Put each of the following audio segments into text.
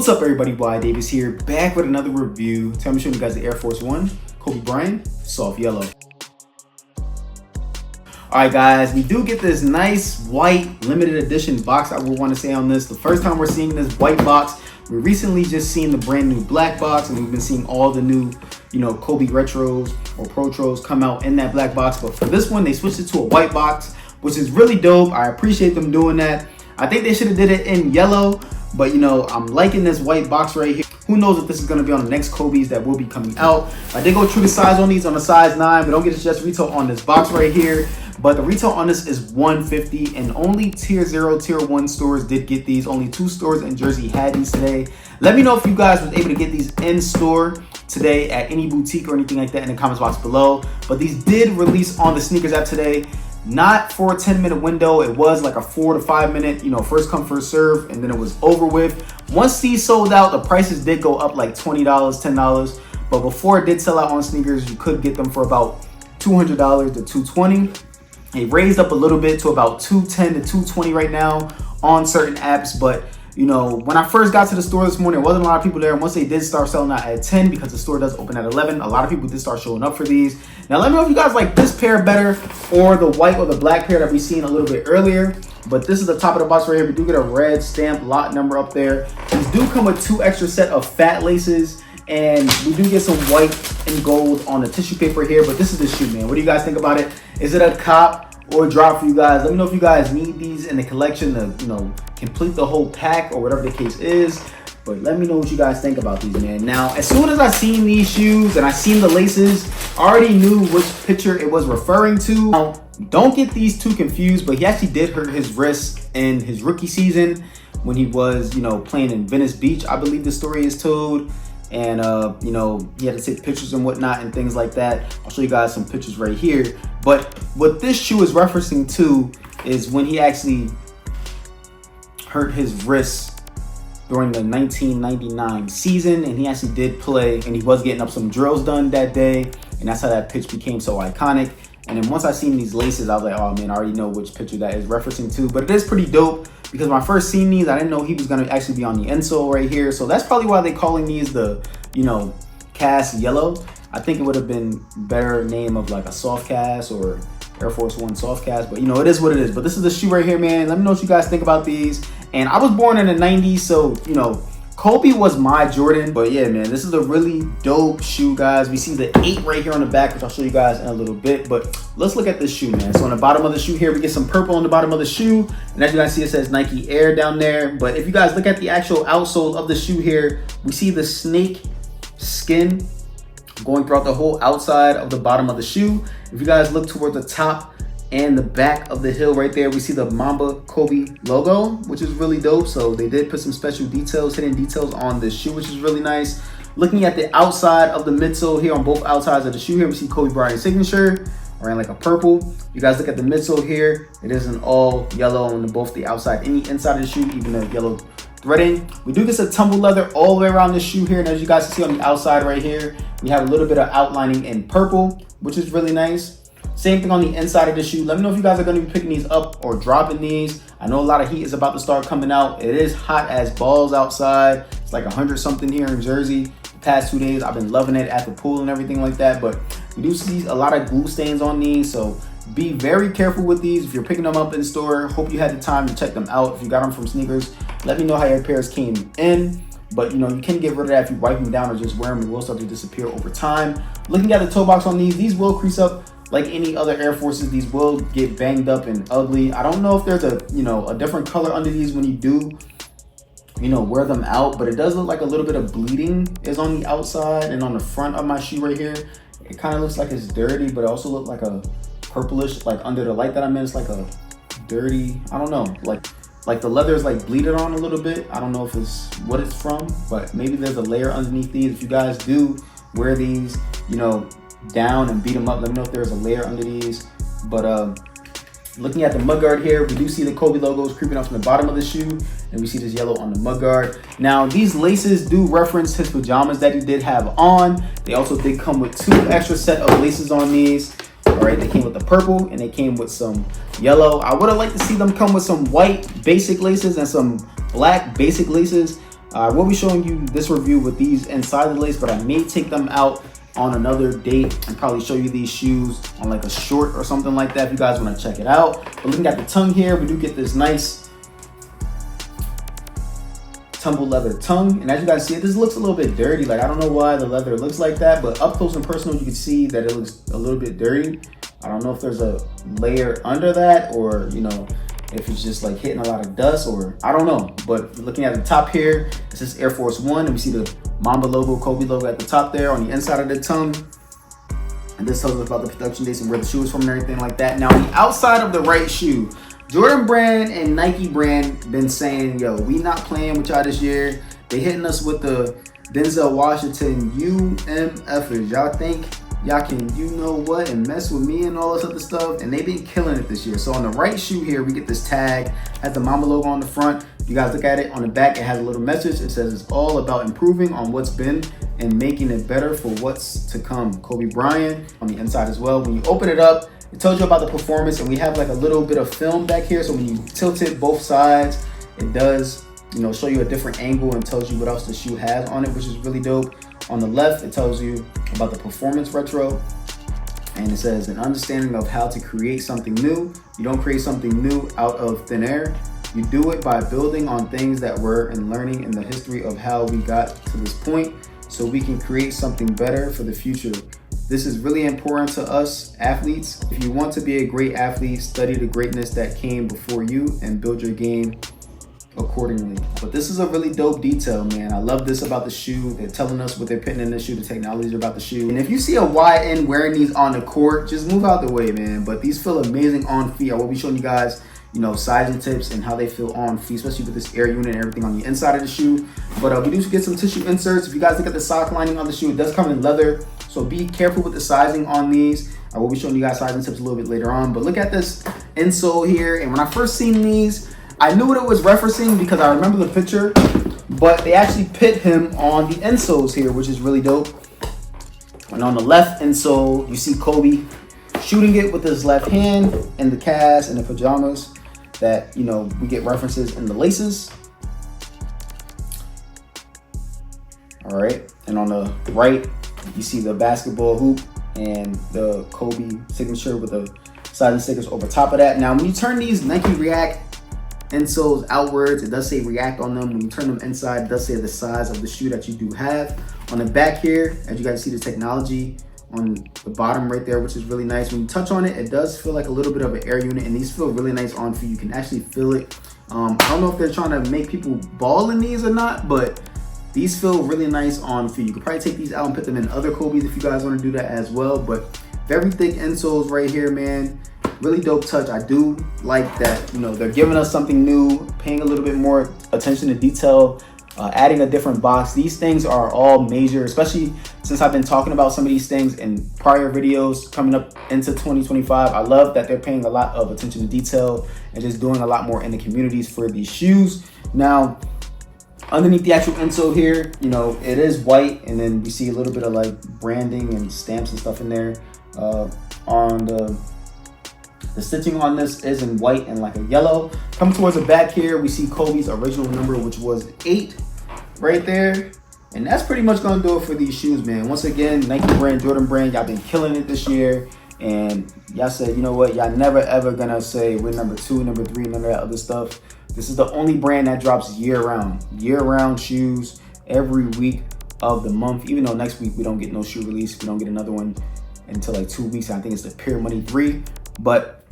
What's up everybody, whydavis here, back with another review. Today I'm showing you guys the Air Force 1 Kobe Bryant soft yellow. Alright guys, we do get this nice white limited edition box. I will want to say on this, the first time we're seeing this white box. We recently just seen the brand new black box, and we've been seeing all the new, Kobe retros or protros come out in that black box. But for this one, they switched it to a white box, which is really dope. I appreciate them doing that. I think they should have did it in yellow, but I'm liking this white box right here. Who knows if this is going to be on the next Kobe's that will be coming out. I did go true to size on these, on a size 9. We don't get to just retail on this box right here, but the retail on this is $150, and only tier 0, tier 1 stores did get these. Only 2 stores in Jersey had these today. Let me know if you guys was able to get these in store today at any boutique or anything like that in the comments box below. But these did release on the sneakers app today. Not for a 10-minute window. It was like a 4 to 5 minute, first come first serve, and then it was over with. Once these sold out, the prices did go up like $20, $10. But before it did sell out on sneakers, you could get them for about $200 to $220. It raised up a little bit to about $210 to $220 right now on certain apps. But when I first got to the store this morning, there wasn't a lot of people there. And once they did start selling out at 10, because the store does open at 11, a lot of people did start showing up for these. Now let me know if you guys like this pair better, or the white or the black pair that we seen a little bit earlier. But this is the top of the box right here. We do get a red stamp lot number up there. These do come with 2 extra set of fat laces, and we do get some white and gold on the tissue paper here. But this is the shoe, man. What do you guys think about it? Is it a cop or a drop for you guys? Let me know if you guys need these in the collection to complete the whole pack, or whatever the case is. But let me know what you guys think about these, man. Now, as soon as I seen these shoes and I seen the laces, I already knew which picture it was referring to. Now, don't get these too confused, but he actually did hurt his wrist in his rookie season when he was, playing in Venice Beach, I believe the story is told. And, he had to take pictures and whatnot and things like that. I'll show you guys some pictures right here. But what this shoe is referencing to is when he actually hurt his wrist during the 1999 season, and he actually did play, and he was getting up some drills done that day, and that's how that pitch became so iconic. And then once I seen these laces, I was like, oh man, I already know which picture that is referencing to. But it is pretty dope, because when I first seen these, I didn't know he was going to actually be on the insole right here. So that's probably why they're calling these the, cast yellow. I think it would have been better name of like a soft cast or Air Force 1 soft cast, but it is what it is. But this is the shoe right here, man. Let me know what you guys think about these. And I was born in the 90s, so Kobe was my Jordan. But yeah, man, this is a really dope shoe, guys. We see the 8 right here on the back, which I'll show you guys in a little bit. But let's look at this shoe, man. So on the bottom of the shoe here, we get some purple on the bottom of the shoe, and as you guys see, it says Nike Air down there. But if you guys look at the actual outsole of the shoe here, we see the snake skin going throughout the whole outside of the bottom of the shoe. If you guys look toward the top and the back of the heel right there, we see the Mamba Kobe logo, which is really dope. So they did put some special details, hidden details on this shoe, which is really nice. Looking at the outside of the midsole here, on both outsides of the shoe here, we see Kobe Bryant's signature, wearing like a purple. You guys look at the midsole here, it is an all yellow on both the outside and the inside of the shoe, even the yellow threading. We do get some tumble leather all the way around this shoe here, and as you guys can see on the outside right here, we have a little bit of outlining in purple, which is really nice. Same thing on the inside of the shoe. Let me know if you guys are going to be picking these up or dropping these. I know a lot of heat is about to start coming out. It is hot as balls outside. It's like 100 something here in Jersey. The past 2 days, I've been loving it at the pool and everything like that. But we do see a lot of glue stains on these, so be very careful with these. If you're picking them up in store, hope you had the time to check them out. If you got them from sneakers, let me know how your pairs came in. But you can get rid of that if you wipe them down or just wear them. It will start to disappear over time. Looking at the toe box on these will crease up like any other Air Forces. These will get banged up and ugly. I don't know if there's a a different color under these when you do wear them out, but it does look like a little bit of bleeding is on the outside and on the front of my shoe right here. It kind of looks like it's dirty, but it also looks like a purplish, like under the light that I'm in, it's like a dirty, I don't know, like the leather is like bleeded on a little bit. I don't know if it's what it's from, but maybe there's a layer underneath these. If you guys do wear these down and beat them up, let me know if there's a layer under these. But looking at the mudguard here, we do see the Kobe logos creeping up from the bottom of the shoe, and we see this yellow on the mudguard. Now these laces do reference his pajamas that he did have on. They also did come with 2 extra set of laces on these. All right, they came with the purple and they came with some yellow. I would have liked to see them come with some white basic laces and some black basic laces. I will be showing you this review with these inside the lace, but I may take them out on another date and probably show you these shoes on like a short or something like that if you guys want to check it out. But looking at the tongue here, we do get this nice tumble leather tongue, and as you guys see, this looks a little bit dirty. Like, I don't know why the leather looks like that, but up close and personal you can see that it looks a little bit dirty. I don't know if there's a layer under that, or you know, if it's just like hitting a lot of dust, or I don't know. But looking at the top here, it says Air Force One, and we see the Mamba logo, Kobe logo at the top there on the inside of the tongue. And this tells us about the production dates and where the shoe is from and everything like that. Now, on the outside of the right shoe, Jordan brand and Nike brand been saying, yo, we not playing with y'all this year. They hitting us with the Denzel Washington UMFers. Y'all think y'all can, you know what, and mess with me and all this other stuff, and they been killing it this year. So on the right shoe here, we get this tag, has the Mamba logo on the front. If you guys look at it on the back, it has a little message. It says it's all about improving on what's been and making it better for what's to come. Kobe Bryant on the inside as well. When you open it up, it tells you about the performance, and we have like a little bit of film back here. So when you tilt it both sides, it does, you know, show you a different angle and tells you what else the shoe has on it, which is really dope. On the left, it tells you about the performance retro, and it says an understanding of how to create something new. You don't create something new out of thin air. You do it by building on things that were and learning in the history of how we got to this point so we can create something better for the future. This is really important to us athletes. If you want to be a great athlete, study the greatness that came before you and build your game accordingly. But this is a really dope detail, man. I love this about the shoe. They're telling us what they're putting in the shoe, the technology about the shoe. And if you see a YN wearing these on the court, just move out the way, man. But these feel amazing on feet. I will be showing you guys, you know, sizing tips and how they feel on feet, especially with this air unit and everything on the inside of the shoe. But we do get some tissue inserts. If you guys look at the sock lining on the shoe, it does come in leather. So be careful with the sizing on these. I will be showing you guys sizing tips a little bit later on. But look at this insole here. And when I first seen these, I knew what it was referencing because I remember the picture, but they actually put him on the insoles here, which is really dope. And on the left insole, you see Kobe shooting it with his left hand in the cast and the pajamas that, you know, we get references in the laces. All right, and on the right, you see the basketball hoop and the Kobe signature with the sizing stickers over top of that. Now, when you turn these Nike React insoles outwards, it does say React on them. When you turn them inside, it does say the size of the shoe that you do have. On the back here, as you guys see the technology on the bottom right there, which is really nice. When you touch on it, it does feel like a little bit of an air unit, and these feel really nice on feet. You can actually feel it. I don't know if they're trying to make people ball in these or not, but these feel really nice on feet. You could probably take these out and put them in other Kobe's if you guys want to do that as well. But very thick insoles right here, man. Really dope touch. I do like that, you know, they're giving us something new, paying a little bit more attention to detail, adding a different box. These things are all major, especially since I've been talking about some of these things in prior videos coming up into 2025. I love that they're paying a lot of attention to detail and just doing a lot more in the communities for these shoes. Now, underneath the actual insole here, you know, it is white, and then we see a little bit of like branding and stamps and stuff in there. On the stitching on this is in white and like a yellow. Coming towards the back here, we see Kobe's original number, which was 8 right there. And that's pretty much gonna do it for these shoes, man. Once again, Nike brand, Jordan brand, y'all been killing it this year. And y'all said, you know what, y'all never ever gonna say we're number 2, number 3, none of that other stuff. This is the only brand that drops year-round shoes every week of the month. Even though next week we don't get no shoe release, we don't get another one until like 2 weeks. I think it's the Pure Money 3. But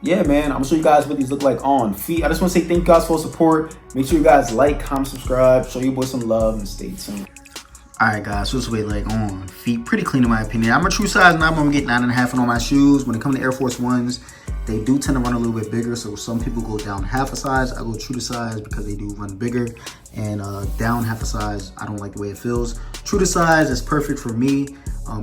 yeah, man, I'm gonna show you guys what these look like on feet. I just want to say thank you guys for support. Make sure you guys like, comment, subscribe, show your boy some love, and stay tuned. All right, guys, so this way like on feet, pretty clean in my opinion. I'm a true size 9, I'm gonna get 9.5 on all my shoes. When it comes to Air Force Ones, they do tend to run a little bit bigger, so some people go down half a size. I go true to size because they do run bigger, and down half a size, I don't like the way it feels. True to size is perfect for me.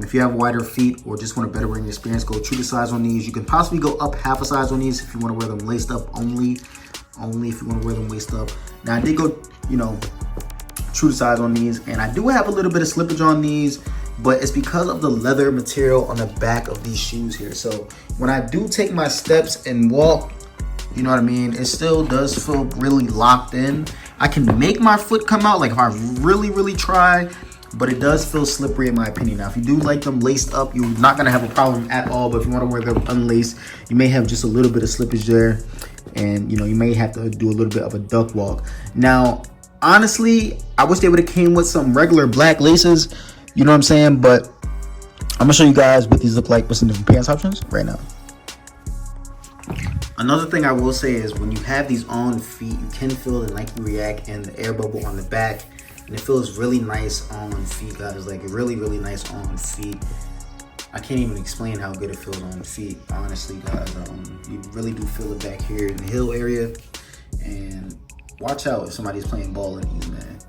If you have wider feet or just want a better wearing experience, go true to size on these. You can possibly go up half a size on these if you want to wear them laced up only if you want to wear them laced up. Now I did go, you know, true to size on these, and I do have a little bit of slippage on these, but it's because of the leather material on the back of these shoes here. So when I do take my steps and walk, you know what I mean, it still does feel really locked in. I can make my foot come out, like if I really try, but it does feel slippery in my opinion. Now, if you do like them laced up, you're not gonna have a problem at all. But if you want to wear them unlaced, you may have just a little bit of slippage there, and you know, you may have to do a little bit of a duck walk. Now, honestly, I wish they would have came with some regular black laces, you know what I'm saying? But I'm gonna show you guys what these look like with some different pants options right now. Another thing I will say is when you have these on feet, you can feel the Nike React and the air bubble on the back, and it feels really nice on feet, guys. Like really nice on feet. I can't even explain how good it feels on feet, honestly, guys. You really do feel it back here in the heel area, and watch out if somebody's playing ball in these, man.